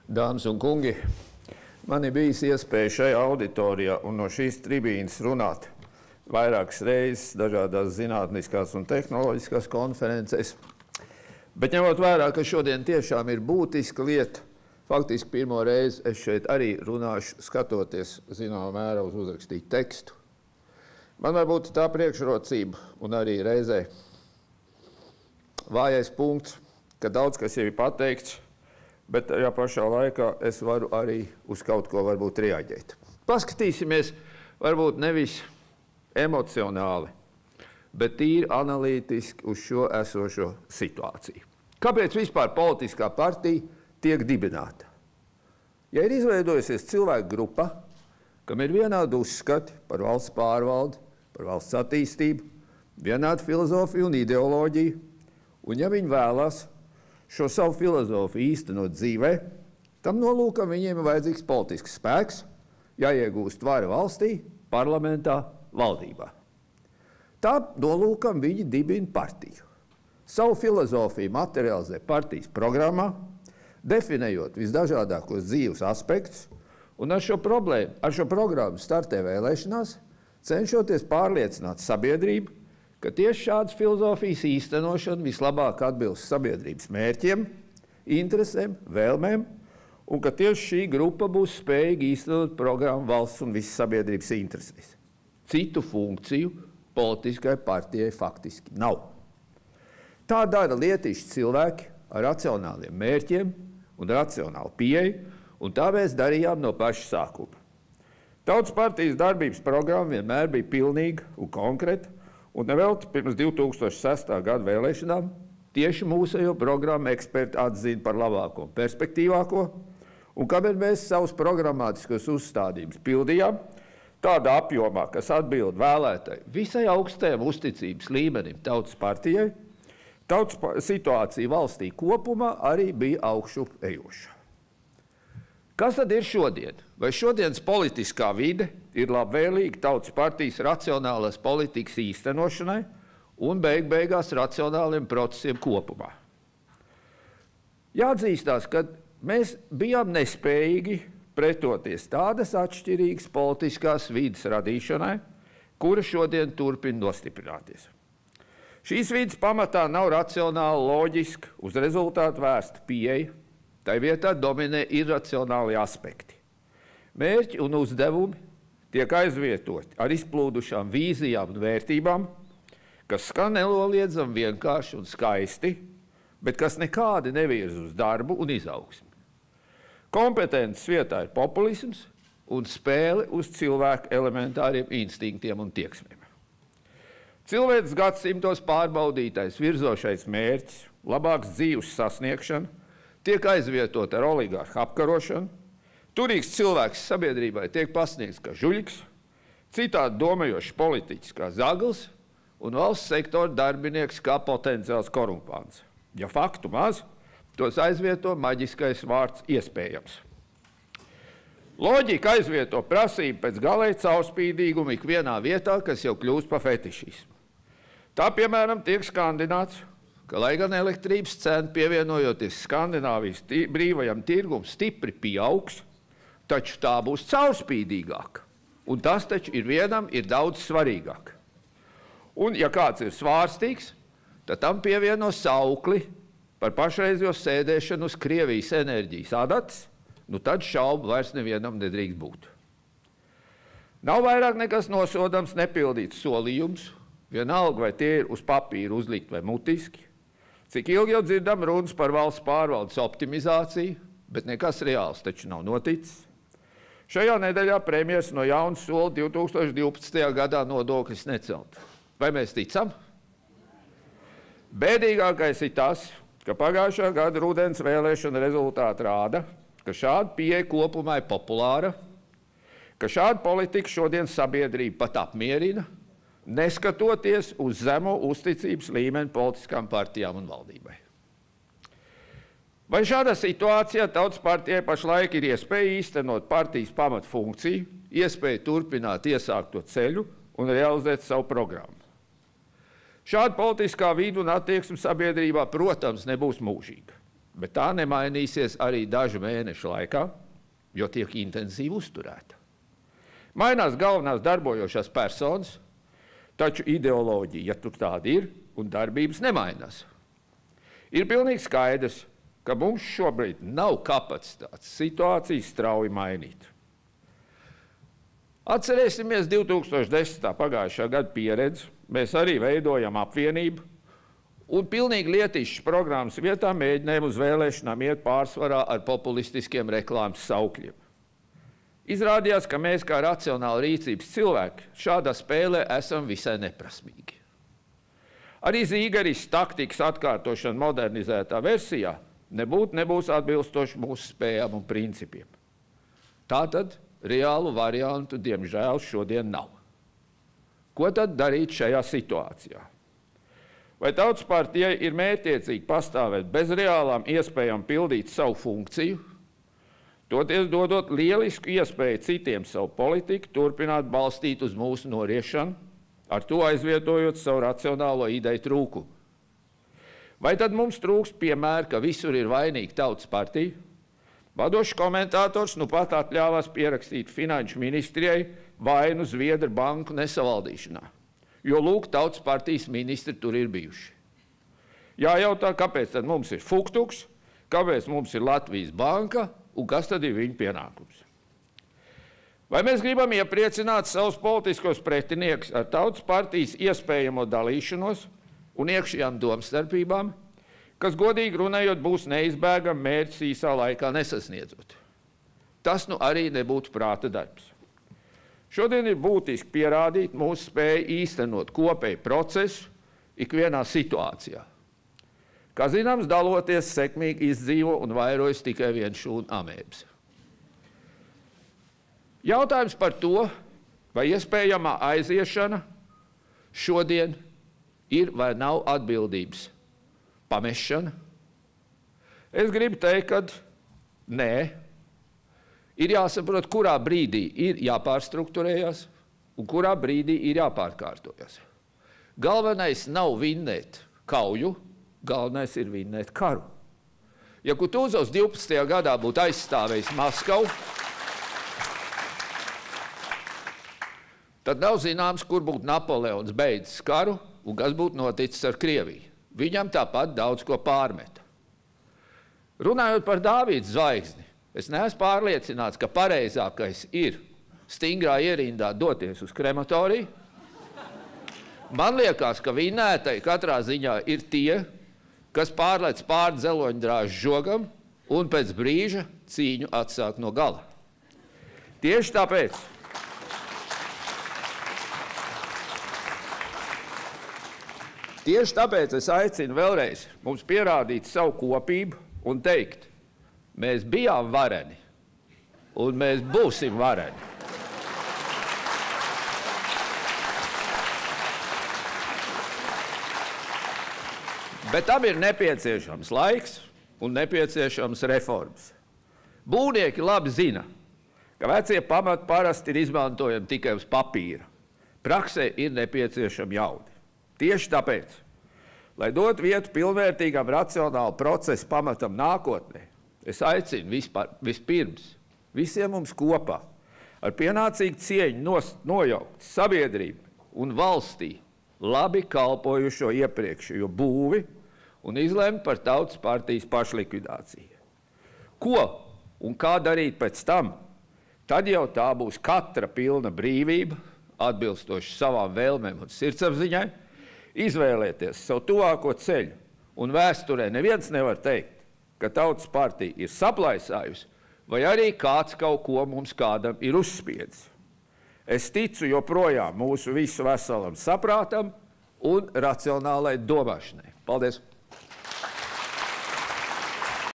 Dāmas un kungi, man ir bijis iespēja šajā auditorijā un no šīs tribīnes runāt vairākas reizes dažādās zinātniskās un tehnoloģiskās konferencēs. Bet ņemot vērā, ka šodien tiešām ir būtiska lieta, faktiski pirmo reizi es šeit arī runāšu, skatoties zināmā mērā uz uzrakstītu tekstu. Man varbūt tā priekšrocība un arī reizē vājais punkts, ka daudz kas jau ir pateikts, bet tajā pašā laikā es varu arī uz kaut ko varbūt reaģēt. Paskatīsimies varbūt nevis emocionāli, bet tīri analītiski uz šo esošo situāciju. Kāpēc vispār politiskā partija tiek dibināta? Ja ir izveidojusies cilvēku grupa, kam ir vienādi uzskati par valsts pārvaldi, par valsts attīstību, vienāda filozofija un ideoloģija, un ja viņi vēlas šo savu filozofiju īstenot dzīvē, tam nolūkam viņiem ir vajadzīgs politisks spēks, jāiegūst vara valstī, parlamentā, valdībā. Tā nolūkam viņi dibina partiju. Savu filozofiju materializē partijas programmā, definējot visdažādākos dzīves aspektus, un ar šo programmu startē vēlēšanās, cenšoties pārliecināt sabiedrību, ka tieši šādas filozofijas īstenošana vislabāk atbilst sabiedrības mērķiem, interesēm, vēlmēm, un ka tieši šī grupa būs spējīga īstenot programmu valsts un visas sabiedrības interesēs. Citu funkciju politiskai partijai faktiski nav. Tā dara lietišķi cilvēki ar racionāliem mērķiem un racionālu pieeju, un tā mēs darījām no paša sākuma. Tautas partijas darbības programma vienmēr bija pilnīga un konkrēta, un nevelti pirms 2006. Gada vēlēšanām tieši mūsējo programmu eksperti atzina par labāko un perspektīvāko, un kamēr mēs savus programmātiskos uzstādījumus pildījām, tādā apjomā, kas atbild vēlētāji visai augstajam uzticības līmenim tautas partijai, tautas situācija valstī kopumā arī bija augšup ejoša. Kas tad ir šodien? Vai šodienas politiskā vide ir labvēlīga tautas partijas racionālās politikas īstenošanai un beigās racionāliem procesiem kopumā? Jāatzīstās, ka mēs bijām nespējīgi pretoties tādas atšķirīgas politiskās vides radīšanai, kura šodien turpina nostiprināties. Šīs vides pamatā nav racionāla, loģiska, uz rezultātu vērsta pieeja, tai vietā dominē irracionāli aspekti. Mērķi un uzdevumi tiek aizvietoti ar izplūdušām vīzijām un vērtībām, kas skan nenoliedzami vienkārši un skaisti, bet kas nekādi nevirza uz darbu un izaugsmi. Kompetences vietā ir populisms un spēle uz cilvēku elementāriem instinktiem un tieksmēm. Cilvēks gadsimtos pārbaudītais virzošais mērķis, labāks dzīves sasniegšana, tiek aizvietot ar oligārhu apkarošanu, turīgs cilvēks sabiedrībai tiek pasniegts kā žuļiks, citādi domājošs politiķis kā zagls un valsts sektora darbinieks kā potenciāls korumpants. Ja faktu maz, tos aizvieto maģiskais vārds iespējams. Loģika aizvieto prasību pēc galēji caurspīdīguma ikvienā vietā, kas jau kļūst pa fetišismu. Tā, piemēram, tiek skandināts, ka, lai gan elektrības cena pievienojoties Skandināvijas brīvajam tirgum stipri pieaugs, taču tā būs caurspīdīgāka. Un tas taču vienam ir daudz svarīgāk. Un, ja kāds ir svārstīgs, tad tam pievieno saukli par pašreizējo sēdēšanu uz Krievijas enerģijas adatas, nu tad šaubu vairs nevienam nedrīkst būt. Nav vairāk nekas nosodams nepildīts solījums, vienalga vai tie ir uz papīra uzlikt vai mutiski, cik ilgi jau dzirdam runas par valsts pārvaldes optimizāciju, bet nekas reāls taču nav noticis. Šajā nedēļā premjers no jauna sola 2012. gadā nodokļus necelt. Vai mēs ticam? Bēdīgākais ir tas, ka pagājušā gada rudens vēlēšana rezultāti rāda, ka šāda pieeja kopumā ir populāra, ka šāda politika šodien sabiedrība pat apmierina, neskatoties uz zemo uzticības līmeni politiskām partijām un valdībai. Vai šādā situācijā tautas partijai pašlaik ir iespēja īstenot partijas pamatfunkciju, iespēja turpināt iesākto ceļu un realizēt savu programmu? Šāda politiskā vide un attieksme sabiedrībā, protams, nebūs mūžīga. bet tā nemainīsies arī dažu mēnešu laikā, jo tiek intensīvi uzturēta. Mainās galvenās darbojošās personas, taču ideoloģija, ja tur tāda ir, un darbības nemainās. Ir pilnīgi skaidrs, ka mums šobrīd nav kapacitātes situāciju strauji mainīt. Atcerēsimies 2010. pagājušā gada pieredzi, mēs arī veidojam apvienību, un pilnīgi lietīšas programmas vietā mēģinājām uz vēlēšanām iet pārsvarā ar populistiskiem reklāmas saukļiem. Izrādījās, ka mēs kā racionāli rīcības cilvēki šādā spēlē esam visai neprasmīgi. Arī Zīgeris taktikas atkārtošana modernizētā versijā nebūs atbilstoši mūsu spējām un principiem. Tātad reālu variantu, diemžēl, šodien nav. Ko tad darīt šajā situācijā? Vai Tautas partijai ir mērķiecīgi pastāvēt bez reālām iespējām pildīt savu funkciju, toties dodot lielisku iespēju citiem savu politiku turpināt balstīt uz mūsu noriešanu, ar to aizvietojot savu racionālo ideju trūkumu? Vai tad mums trūkst piemēru, ka visur ir vainīga Tautas partija? Vadošs komentātors nu pat atļāvās pierakstīt finanšu ministrijai vainu Zviedru banku nesavaldīšanā, jo lūk, Tautas partijas ministri tur ir bijuši. Jājautā, kāpēc tad mums ir Fuktuks, kāpēc mums ir Latvijas banka un kas tad ir viņa pienākums? Vai mēs gribam iepriecināt savus politiskos pretiniekus ar Tautas partijas iespējamo dalīšanos un iekšējām domstarpībām, kas, godīgi runājot, būs neizbēgami mērķis īsā laikā nesasniedzot? Tas nu arī nebūtu prāta darbs. Šodien ir būtiski pierādīt mūsu spēju īstenot kopēju procesu ikvienā situācijā. Kā zināms, daloties sekmīgi izdzīvo un vairojas tikai viens šūnu amēbas. Jautājums par to, vai iespējamā aiziešana šodien ir vai nav atbildības pamešana? Es gribu teikt, ka nē. Ir jāsaprot, kurā brīdī ir jāpārstrukturējas un kurā brīdī ir jāpārkārtojas. Galvenais nav vinnēt kauju, galvenais ir vinnēt karu. Ja Kutūzovs 12. gadā būtu aizstāvējis Maskavu, tad nav zināms, kur būtu Napoleons beidzis karu un kas būtu noticis ar Krieviju. Viņam tāpat daudz ko pārmeta. Runājot par Dāvida zvaigzni, es neesmu pārliecināts, ka pareizākais ir stingrā ierindā doties uz krematoriju. Man liekas, ka vinnētai katrā ziņā ir tie, kas pārlec pāri dzeloņdrāžu žogam un pēc brīža cīņu atsāk no gala. Tieši tāpēc es aicinu vēlreiz mums pierādīt savu kopību un teikt, mēs bijām vareni un mēs būsim vareni. Bet tam ir nepieciešams laiks un nepieciešams reformas. Būvnieki labi zina, ka vecie pamati parasti ir izmantojami tikai uz papīra. Praksē ir nepieciešami jauni. Tieši tāpēc, lai dotu vietu pilnvērtīgam racionālu procesu pamatam nākotnē, es aicinu vispirms visiem mums kopā ar pienācīgu cieņu nojaukt sabiedrību un valstī labi kalpojušo iepriekšējo būvi un izlemt par Tautas partijas pašlikvidāciju. Ko un kā darīt pēc tam, tad jau tā būs katra pilna brīvība, atbilstoši savām vēlmēm un sirdsapziņai, izvēlēties savu tuvāko ceļu, un vēsturē neviens nevar teikt, ka Tautas partija ir saplaisājusi, vai arī kāds kaut ko mums kādam ir uzspiedis. Es ticu joprojām mūsu visu veselam saprātam un racionālai domāšanai. Paldies!